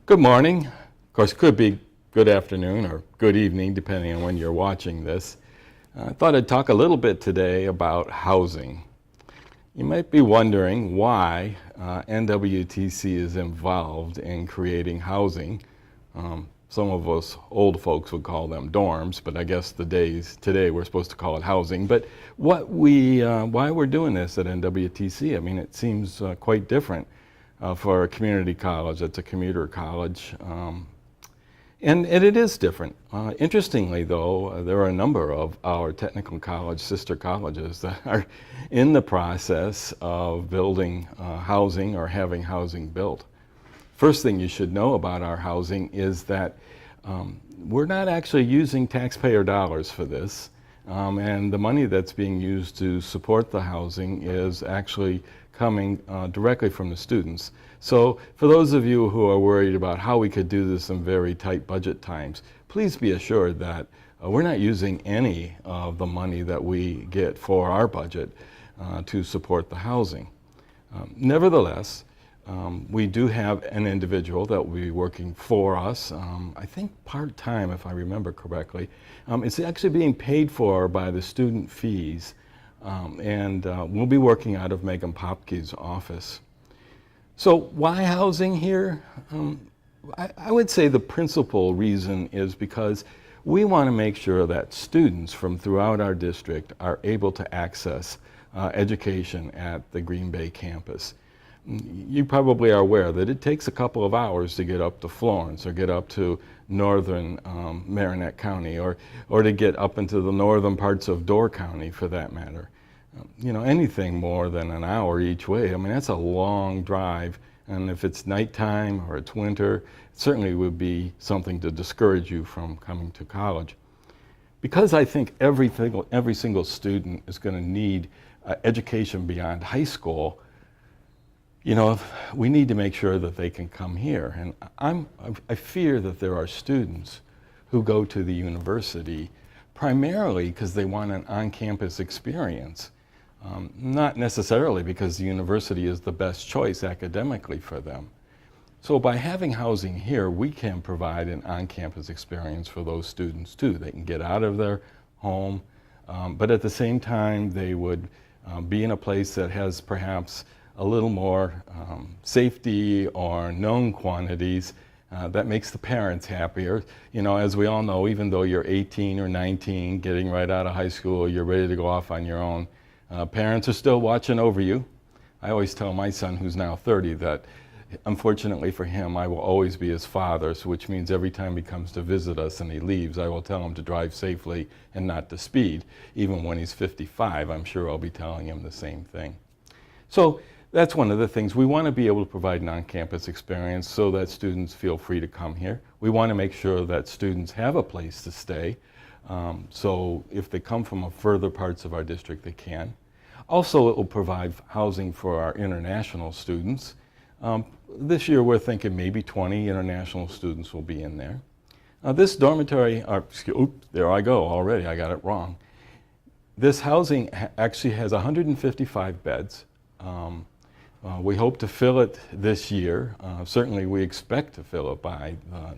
Good morning. Of course, could be good afternoon or good evening, depending on when you're watching this. I thought I'd talk a little bit today about housing. You might be wondering why NWTC is involved in creating housing. Some of us old folks would call them dorms, but I guess today we're supposed to call it housing. But why we're doing this at NWTC, I mean, it seems quite different for a community college. It's a commuter college. And it is different. Interestingly, though, there are a number of our technical college sister colleges that are in the process of building housing or having housing built. First thing you should know about our housing is that we're not actually using taxpayer dollars for this. And the money that's being used to support the housing is actually coming directly from the students. So for those of you who are worried about how we could do this in very tight budget times, please be assured that we're not using any of the money that we get for our budget to support the housing. Nevertheless, we do have an individual that will be working for us, I think part-time if I remember correctly. It's actually being paid for by the student fees, and we'll be working out of Megan Popke's office. So why housing here? I would say the principal reason is because we want to make sure that students from throughout our district are able to access education at the Green Bay campus. You probably are aware that it takes a couple of hours to get up to Florence or get up to northern Marinette County or to get up into the northern parts of Door County for that matter. You know, anything more than an hour each way, I mean, that's a long drive. And if it's nighttime or it's winter, it certainly would be something to discourage you from coming to college. Because I think every single student is going to need education beyond high school, you know, we need to make sure that they can come here. And I fear that there are students who go to the university primarily because they want an on-campus experience. Not necessarily because the university is the best choice academically for them. So by having housing here, we can provide an on-campus experience for those students too. They can get out of their home, but at the same time, they would be in a place that has perhaps a little more safety or known quantities that makes the parents happier. You know, as we all know, even though you're 18 or 19, getting right out of high school, you're ready to go off on your own, parents are still watching over you. I always tell my son, who's now 30, that unfortunately for him, I will always be his father, so which means every time he comes to visit us and he leaves, I will tell him to drive safely and not to speed. Even when he's 55, I'm sure I'll be telling him the same thing. So that's one of the things. We want to be able to provide an on-campus experience so that students feel free to come here. We want to make sure that students have a place to stay. So if they come from further parts of our district, they can. Also, it will provide housing for our international students. This year, we're thinking maybe 20 international students will be in there. This dormitory, oops, there I go already, I got it wrong. This housing actually has 155 beds. We hope to fill it this year. Certainly, we expect to fill it by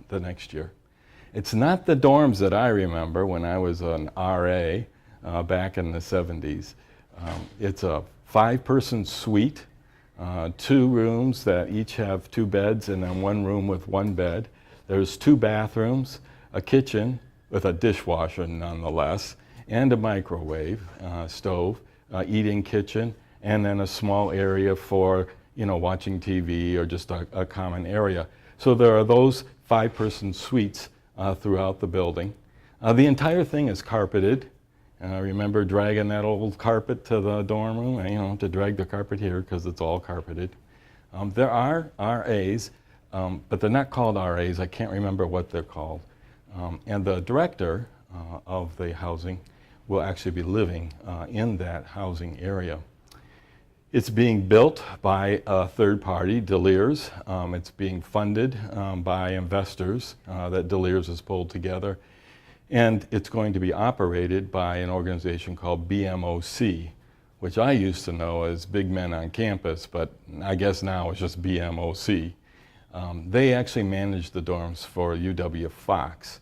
the next year. It's not the dorms that I remember when I was an RA back in the 70s. It's a 5-person suite, 2 rooms that each have 2 beds and then 1 room with 1 bed. There's 2 bathrooms, a kitchen with a dishwasher nonetheless, and a microwave stove, eating kitchen, and then a small area for, you know, watching TV or just a common area. So there are those 5-person suites throughout the building. The entire thing is carpeted. I remember dragging that old carpet to the dorm room, and, you know, to drag the carpet here because it's all carpeted. There are RAs, but they're not called RAs. I can't remember what they're called. And the director of the housing will actually be living in that housing area. It's being built by a third party, Delires. It's being funded by investors that Delires has pulled together. And it's going to be operated by an organization called BMOC, which I used to know as Big Men on Campus, but I guess now it's just BMOC. They actually manage the dorms for UW-Fox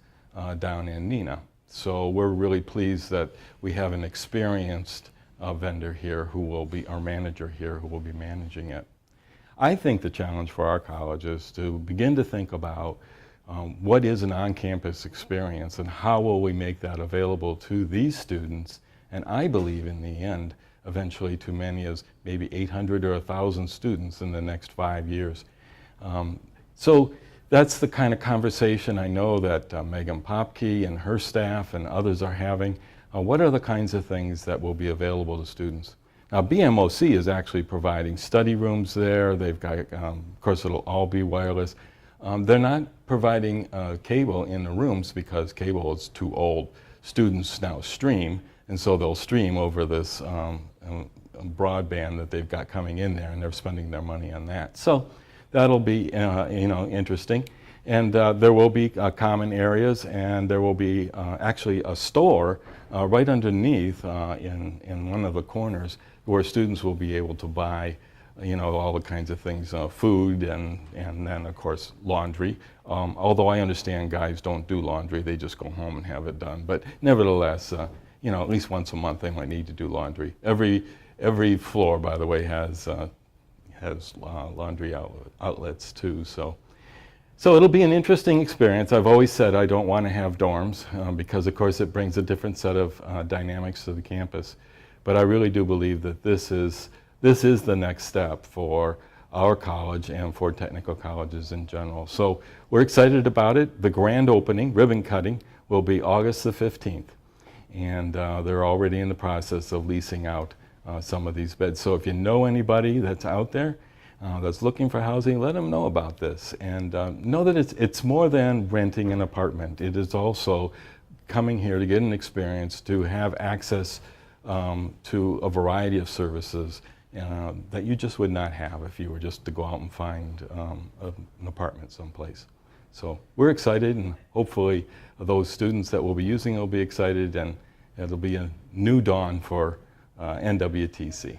down in Neenah. So we're really pleased that we have an experienced vendor here who will be our manager here who will be managing it. I think the challenge for our college is to begin to think about what is an on-campus experience and how will we make that available to these students, and I believe in the end eventually to many as maybe 800 or 1,000 students in the next 5 years. So that's the kind of conversation I know that Megan Popke and her staff and others are having. What are the kinds of things that will be available to students? Now, BMOC is actually providing study rooms there. They've got, of course, it'll all be wireless. They're not providing cable in the rooms because cable is too old. Students now stream, and so they'll stream over this broadband that they've got coming in there, and they're spending their money on that. So that'll be interesting. And there will be common areas, and there will be actually a store right underneath in one of the corners where students will be able to buy all the kinds of things, food and then of course laundry. Although I understand guys don't do laundry, they just go home and have it done. But nevertheless, at least once a month they might need to do laundry. Every floor, by the way, has laundry outlets too. So it'll be an interesting experience. I've always said I don't want to have dorms because of course it brings a different set of dynamics to the campus. But I really do believe that this is the next step for our college and for technical colleges in general. So we're excited about it. The grand opening, ribbon cutting, will be August the 15th. And they're already in the process of leasing out some of these beds. So if you know anybody that's out there that's looking for housing, let them know about this. And know that it's more than renting an apartment. It is also coming here to get an experience, to have access to a variety of services that you just would not have if you were just to go out and find an apartment someplace. So we're excited, and hopefully those students that will be using it will be excited, and it'll be a new dawn for NWTC.